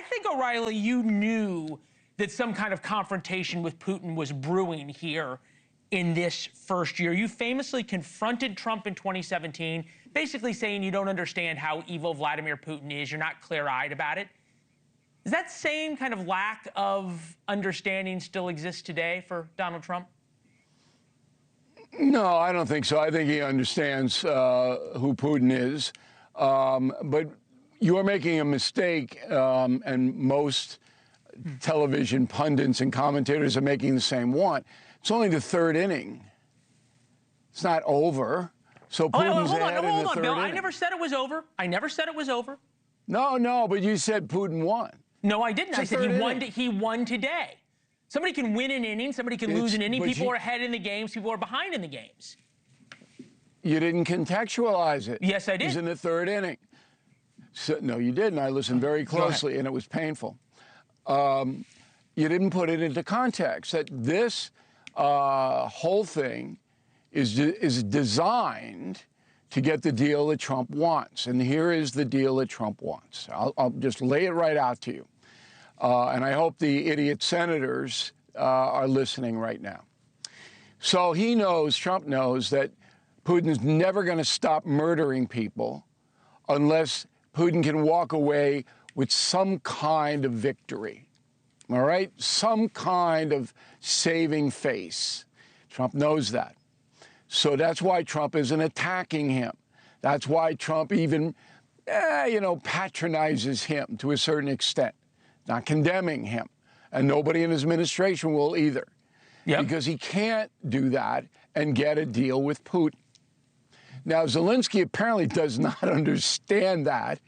think, O'Reilly, you knew that some kind of confrontation with Putin was brewing here in this first year. You famously confronted Trump in 2017, basically saying you don't understand how evil Vladimir Putin is. You're not clear-eyed about it. Does that same kind of lack of understanding still exist today for Donald Trump? No, I don't think so. I think he understands who Putin is. But you're making a mistake, and most television pundits and commentators are making the same one. It's only the third inning. It's not over. So Putin's ahead in the third Bill. inning. I never said it was over. I never said it was over. No, but you said Putin won. No, I didn't. I said he inning. won today. Somebody can win an inning. Somebody can lose an inning. People are ahead in the games. People are behind in the games. You didn't contextualize it. Yes, I did. He's in the third inning. So, no, you didn't. I listened very closely, and it was painful. You didn't put it into context. That this whole thing is designed to get the deal that Trump wants. And here is the deal that Trump wants. I'll just lay it right out to you. And I hope the idiot senators are listening right now. So he knows, Trump knows, that Putin's never going to stop murdering people unless Putin can walk away with some kind of victory. All right? Some kind of saving face. Trump knows that. So that's why Trump isn't attacking him. That's why Trump even, patronizes him to a certain extent, not condemning him. And nobody in his administration will either. Yep. Because he can't do that and get a deal with Putin. Now, Zelenskyy apparently does not understand that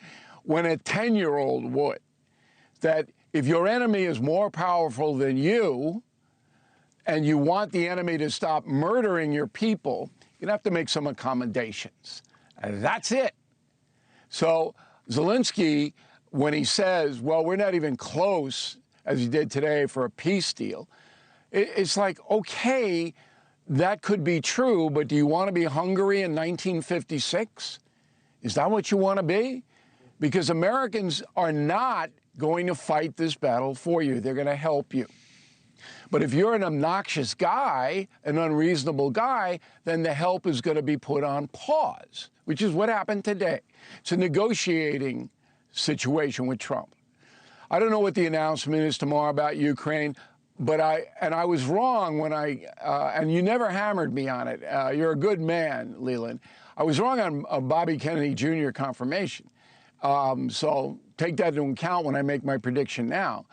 when a 10-year-old would. That if your enemy is more powerful than you, and you want the enemy to stop murdering your people, you're going to have to make some accommodations. And that's it. So Zelenskyy, when he says, well, we're not even close, as he did today, for a peace deal, it's like, okay, that could be true, but do you want to be Hungary in 1956? Is that what you want to be? Because Americans are not going to fight this battle for you. They're going to help you. But if you're an obnoxious guy, an unreasonable guy, then the help is going to be put on pause, which is what happened today. It's a negotiating situation with Trump. I don't know what the announcement is tomorrow about Ukraine, but I was wrong when and you never hammered me on it. You're a good man, Leland. I was wrong on Bobby Kennedy Jr. confirmation. So take that into account when I make my prediction now.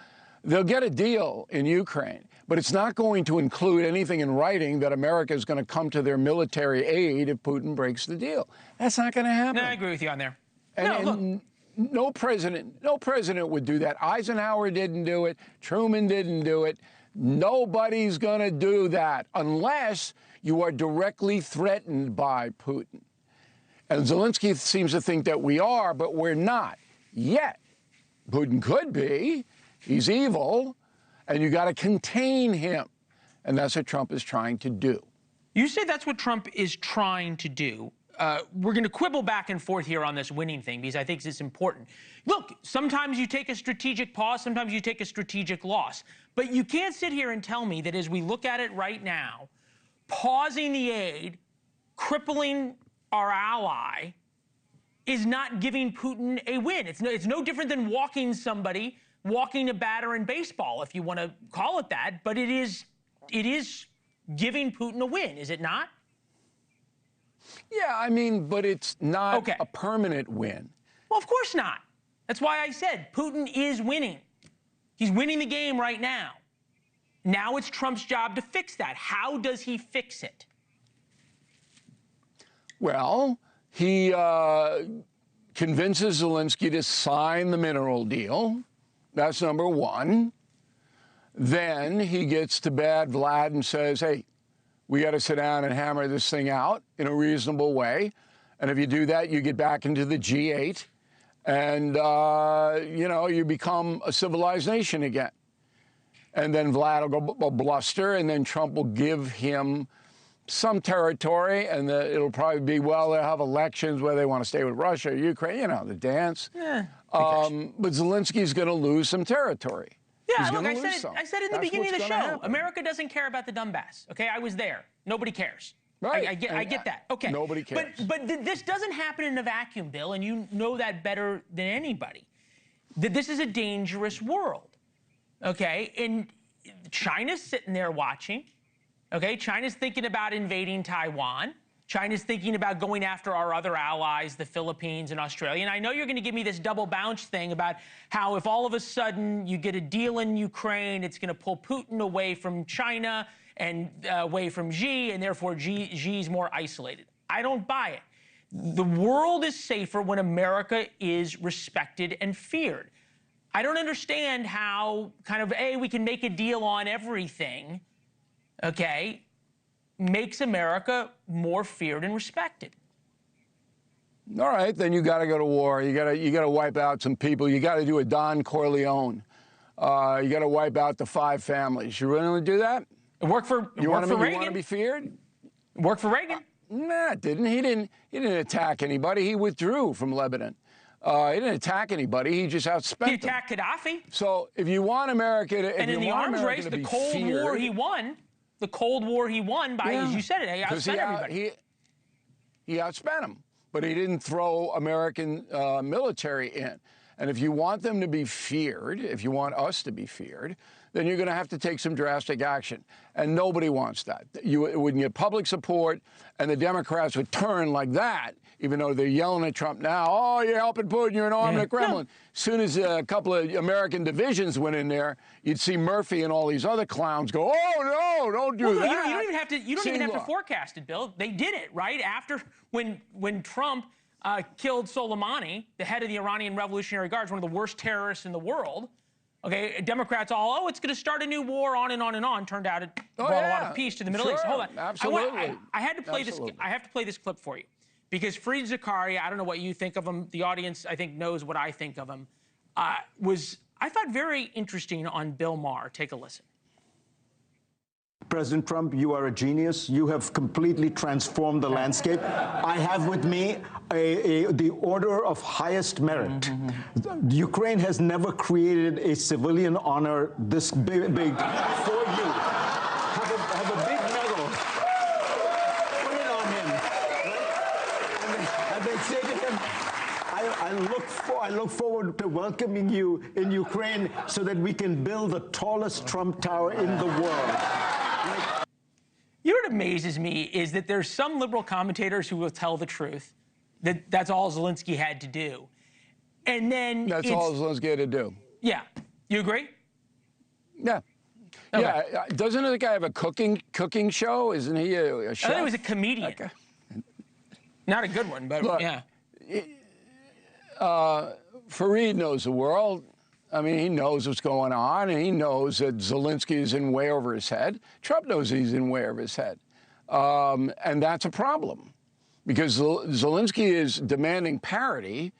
They'll get a deal in Ukraine, but it's not going to include anything in writing that America is going to come to their military aid if Putin breaks the deal. That's not going to happen. No, I agree with you on there. And no president would do that. Eisenhower didn't do it. Truman didn't do it. Nobody's going to do that unless you are directly threatened by Putin. And Zelenskyy seems to think that we are, but we're not yet. Putin could be. He's evil, and you got to contain him. And that's what Trump is trying to do. You say that's what Trump is trying to do. We're going to quibble back and forth here on this winning thing because I think it's important. Look, sometimes you take a strategic pause, sometimes you take a strategic loss. But you can't sit here and tell me that as we look at it right now, pausing the aid, crippling our ally, is not giving Putin a win. It's no different than walking a batter in baseball, if you want to call it that, but it is giving Putin a win, is it not? Yeah, I mean, but it's not a permanent win. Well, of course not. That's why I said Putin is winning. He's winning the game right now. Now it's Trump's job to fix that. How does he fix it? Well, he convinces Zelenskyy to sign the mineral deal. That's number one. Then he gets to bad Vlad and says, hey, we got to sit down and hammer this thing out in a reasonable way. And if you do that, you get back into the G8 and, you become a civilized nation again. And then Vlad will go bluster, and then Trump will give him some territory, and it'll probably be, well, they'll have elections where they want to stay with Russia or Ukraine, the dance. Yeah. But Zelensky's going to lose some territory. Yeah, look, I said in the beginning of the show, America doesn't care about the Donbass. Okay, I was there. Nobody cares. Right. I get that. Okay. Nobody cares. But this doesn't happen in a vacuum, Bill, and you know that better than anybody. This is a dangerous world. Okay, and China's sitting there watching. Okay, China's thinking about invading Taiwan. China's thinking about going after our other allies, the Philippines and Australia. And I know you're going to give me this double bounce thing about how if all of a sudden you get a deal in Ukraine, it's going to pull Putin away from China and away from Xi, and therefore Xi's more isolated. I don't buy it. The world is safer when America is respected and feared. I don't understand how kind of, we can make a deal on everything, okay, makes America more feared and respected. All right, then you got to go to war. You got to wipe out some people. You got to do a Don Corleone. You got to wipe out the 5 families. You really want to do that? It worked for Reagan. You want to be feared? It worked for Reagan. Nah, it didn't. He didn't attack anybody. He withdrew from Lebanon. He didn't attack anybody. He just outspent them. He attacked Gaddafi. So if you want America to, and in the arms race, the Cold War he won. The Cold War he won by, as you said it, he outspent everybody. He outspent them, but he didn't throw American military in. And if you want them to be feared, if you want us to be feared, then you're going to have to take some drastic action. And nobody wants that. You wouldn't get public support, and the Democrats would turn like that, even though they're yelling at Trump now, oh, you're helping Putin, you're an arm in the Kremlin. As soon as a couple of American divisions went in there, you'd see Murphy and all these other clowns go, oh, no, don't do that. You don't even have to forecast it, Bill. They did it, right? After, when Trump killed Soleimani, the head of the Iranian Revolutionary Guards, one of the worst terrorists in the world. Okay, Democrats all, it's going to start a new war, on and on and on. Turned out it brought a lot of peace to the Middle East. Hold on. Absolutely. I had to play this. I have to play this clip for you because Fareed Zakaria, I don't know what you think of him. The audience, I think, knows what I think of him. Was, I thought, very interesting on Bill Maher. Take a listen. President Trump, you are a genius. You have completely transformed the landscape. I have with me the order of highest merit. Ukraine has never created a civilian honor this big for you. Have a big medal. Put it on him. Right? And they say to him, I look forward to welcoming you in Ukraine so that we can build the tallest Trump Tower in the world. You know what amazes me is that there's some liberal commentators who will tell the truth, that that's all Zelenskyy had to do. And then that's all Zelenskyy had to do. Yeah. You agree? Yeah. Okay. Yeah. Doesn't the guy have a cooking show? Isn't he a chef? I thought he was a comedian. Okay. Not a good one, but look, yeah. Fareed knows the world. I mean, he knows what's going on, and he knows that Zelenskyy is in way over his head. Trump knows he's in way over his head. And that's a problem, because Zelenskyy is demanding parity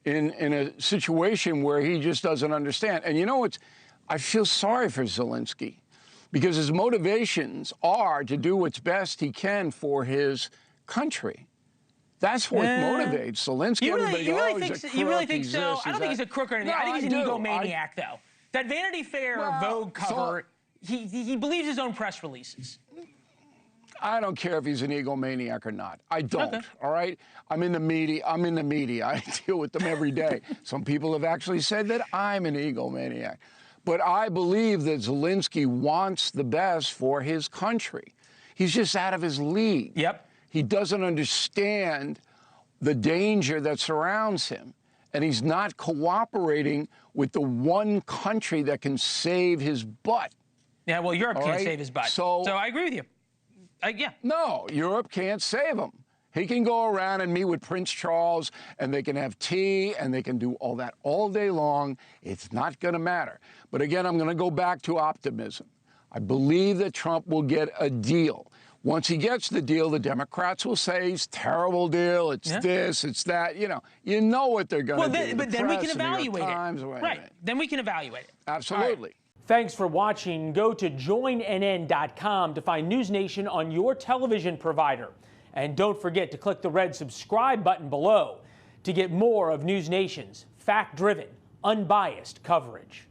in a situation where he just doesn't understand. And you know what? I feel sorry for Zelenskyy, because his motivations are to do what's best he can for his country. That's what motivates Zelenskyy. You really think so? I don't think he's a crook or anything. No, I think he's an egomaniac, though. That Vanity Fair Vogue cover, he believes his own press releases. I don't care if he's an egomaniac or not. I don't, all right? I'm in the media. I deal with them every day. Some people have actually said that I'm an egomaniac. But I believe that Zelenskyy wants the best for his country. He's just out of his league. Yep. He doesn't understand the danger that surrounds him, and he's not cooperating with the one country that can save his butt. Yeah, well, Europe can't save his butt. So I agree with you. Yeah. No, Europe can't save him. He can go around and meet with Prince Charles, and they can have tea, and they can do all that all day long. It's not going to matter. But again, I'm going to go back to optimism. I believe that Trump will get a deal. Once he gets the deal, the Democrats will say it's a terrible deal, it's this, it's that. You know what they're going to do. But then we can evaluate it. Right. Then we can evaluate it. Absolutely. Right. Thanks for watching. Go to joinnn.com to find NewsNation on your television provider. And don't forget to click the red subscribe button below to get more of NewsNation's fact-driven, unbiased coverage.